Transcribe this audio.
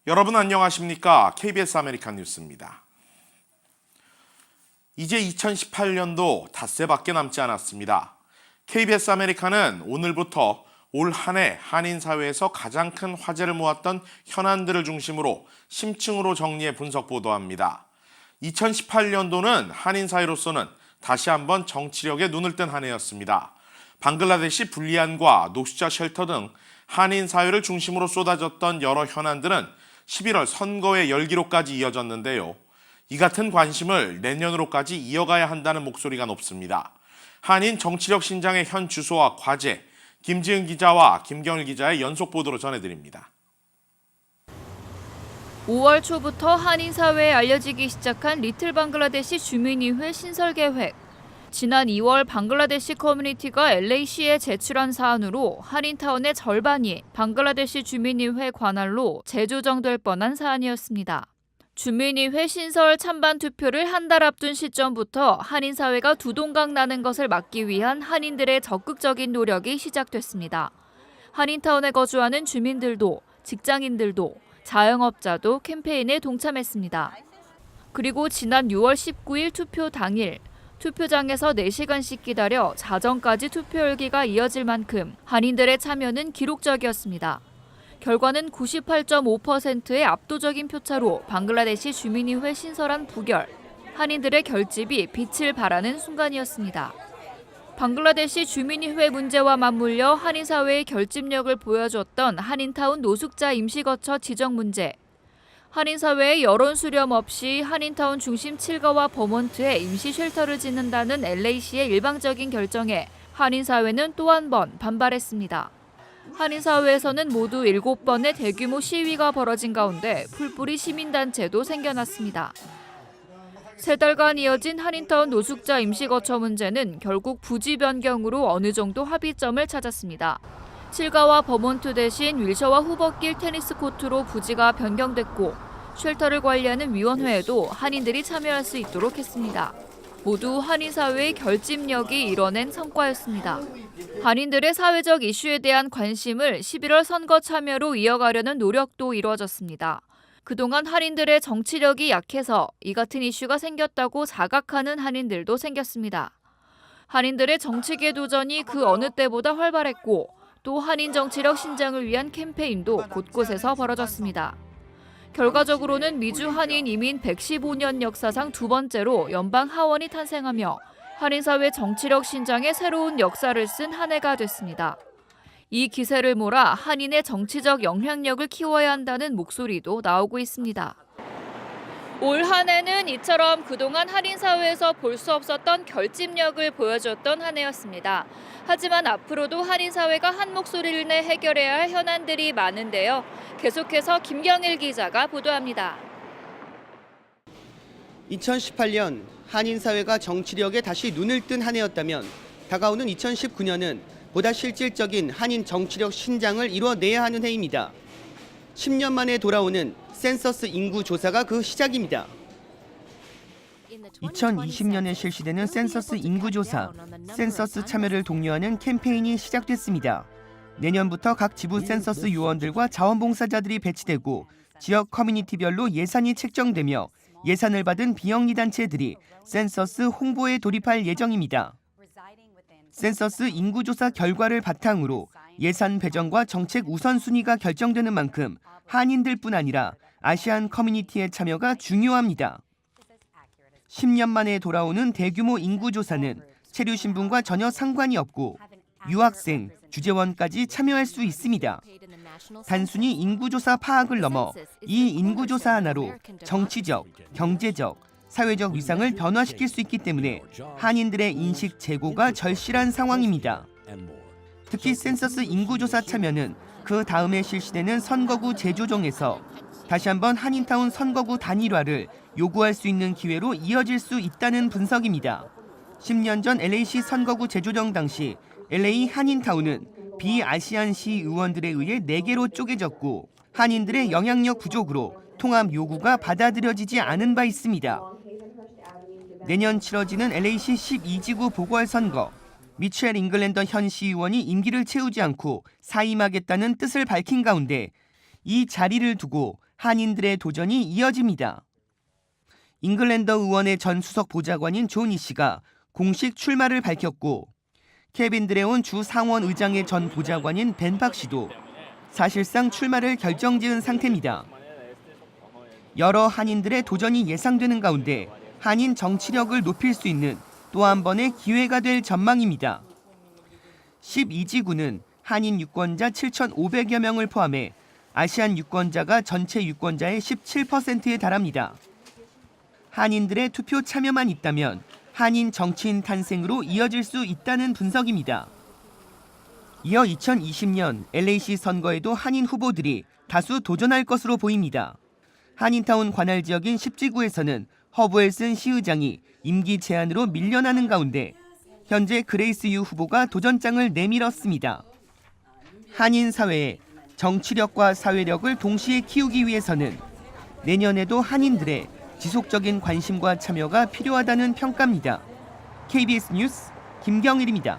여러분 안녕하십니까? KBS 아메리칸 뉴스입니다. 이제 2018년도 닷새밖에 남지 않았습니다. KBS 아메리칸은 오늘부터 올 한 해 한인 사회에서 가장 큰 화제를 모았던 현안들을 중심으로 심층으로 정리해 분석 보도합니다. 2018년도는 한인 사회로서는 다시 한번 정치력에 눈을 뜬 한 해였습니다. 방글라데시 불리안과 노숙자 쉘터 등 한인 사회를 중심으로 쏟아졌던 여러 현안들은 11월 선거의 열기로까지 이어졌는데요. 이 같은 관심을 내년으로까지 이어가야 한다는 목소리가 높습니다. 한인 정치력 신장의 현 주소와 과제, 김지은 기자와 김경일 기자의 연속 보도로 전해드립니다. 5월 초부터 한인 사회에 알려지기 시작한 리틀 방글라데시 주민의회 신설 계획. 지난 2월 방글라데시 커뮤니티가 LA시에 제출한 사안으로 한인타운의 절반이 방글라데시 주민의회 관할로 재조정될 뻔한 사안이었습니다. 주민의회 신설 찬반 투표를 한 달 앞둔 시점부터 한인 사회가 두동강 나는 것을 막기 위한 한인들의 적극적인 노력이 시작됐습니다. 한인타운에 거주하는 주민들도 직장인들도 자영업자도 캠페인에 동참했습니다. 그리고 지난 6월 19일 투표 당일 투표장에서 4시간씩 기다려 자정까지 투표 열기가 이어질 만큼 한인들의 참여는 기록적이었습니다. 결과는 98.5%의 압도적인 표차로 방글라데시 주민의회 신설안 부결, 한인들의 결집이 빛을 발하는 순간이었습니다. 방글라데시 주민의회 문제와 맞물려 한인 사회의 결집력을 보여줬던 한인타운 노숙자 임시거처 지정 문제. 한인 사회의 여론 수렴 없이 한인타운 중심 7가와 버몬트에 임시 쉘터를 짓는다는 LA시의 일방적인 결정에 한인 사회는 또 한 번 반발했습니다. 한인 사회에서는 모두 7번의 대규모 시위가 벌어진 가운데 풀뿌리 시민단체도 생겨났습니다. 3달간 이어진 한인타운 노숙자 임시거처 문제는 결국 부지 변경으로 어느 정도 합의점을 찾았습니다. 7가와 버몬트 대신 윌셔와 후버길 테니스 코트로 부지가 변경됐고 쉘터를 관리하는 위원회에도 한인들이 참여할 수 있도록 했습니다. 모두 한인 사회의 결집력이 이뤄낸 성과였습니다. 한인들의 사회적 이슈에 대한 관심을 11월 선거 참여로 이어가려는 노력도 이루어졌습니다. 그동안 한인들의 정치력이 약해서 이 같은 이슈가 생겼다고 자각하는 한인들도 생겼습니다. 한인들의 정치계 도전이 그 어느 때보다 활발했고 또 한인 정치력 신장을 위한 캠페인도 곳곳에서 벌어졌습니다. 결과적으로는 미주 한인 이민 115년 역사상 두 번째로 연방 하원이 탄생하며 한인 사회 정치력 신장의 새로운 역사를 쓴 한 해가 됐습니다. 이 기세를 몰아 한인의 정치적 영향력을 키워야 한다는 목소리도 나오고 있습니다. 올 한 해는 이처럼 그동안 한인 사회에서 볼 수 없었던 결집력을 보여줬던 한 해였습니다. 하지만 앞으로도 한인 사회가 한 목소리를 내 해결해야 할 현안들이 많은데요. 계속해서 김경일 기자가 보도합니다. 2018년 한인 사회가 정치력에 다시 눈을 뜬 한 해였다면 다가오는 2019년은 보다 실질적인 한인 정치력 신장을 이뤄내야 하는 해입니다. 10년 만에 돌아오는 센서스 인구 조사가 그 시작입니다. 2020년에 실시되는 센서스 인구조사, 센서스 참여를 독려하는 캠페인이 시작됐습니다. 내년부터 각 지부 센서스 요원들과 자원봉사자들이 배치되고 지역 커뮤니티별로 예산이 책정되며 예산을 받은 비영리 단체들이 센서스 홍보에 돌입할 예정입니다. 센서스 인구조사 결과를 바탕으로 예산 배정과 정책 우선순위가 결정되는 만큼 한인들뿐 아니라 아시안 커뮤니티의 참여가 중요합니다. 10년 만에 돌아오는 대규모 인구조사는 체류 신분과 전혀 상관이 없고 유학생, 주재원까지 참여할 수 있습니다. 단순히 인구조사 파악을 넘어 이 인구조사 하나로 정치적, 경제적, 사회적 위상을 변화시킬 수 있기 때문에 한인들의 인식 제고가 절실한 상황입니다. 특히 센서스 인구조사 참여는 그 다음에 실시되는 선거구 재조정에서 다시 한번 한인타운 선거구 단일화를 요구할 수 있는 기회로 이어질 수 있다는 분석입니다. 10년 전 LA시 선거구 재조정 당시 LA 한인타운은 비아시안시 의원들에 의해 4개로 쪼개졌고 한인들의 영향력 부족으로 통합 요구가 받아들여지지 않은 바 있습니다. 내년 치러지는 LA시 12지구 보궐선거. 미첼 잉글랜더 현 시의원이 임기를 채우지 않고 사임하겠다는 뜻을 밝힌 가운데 이 자리를 두고 한인들의 도전이 이어집니다. 잉글랜더 의원의 전 수석 보좌관인 존 이씨가 공식 출마를 밝혔고 케빈 드레온 주 상원 의장의 전 보좌관인 벤 박 씨도 사실상 출마를 결정지은 상태입니다. 여러 한인들의 도전이 예상되는 가운데 한인 정치력을 높일 수 있는 또 한 번의 기회가 될 전망입니다. 12지구는 한인 유권자 7,500여 명을 포함해 아시안 유권자가 전체 유권자의 17%에 달합니다. 한인들의 투표 참여만 있다면 한인 정치인 탄생으로 이어질 수 있다는 분석입니다. 이어 2020년 LA시 선거에도 한인 후보들이 다수 도전할 것으로 보입니다. 한인타운 관할 지역인 10지구에서는 허브 웰슨 시의장이 임기 제한으로 밀려나는 가운데 현재 그레이스 유 후보가 도전장을 내밀었습니다. 한인 사회의 정치력과 사회력을 동시에 키우기 위해서는 내년에도 한인들의 지속적인 관심과 참여가 필요하다는 평가입니다. KBS 뉴스 김경일입니다.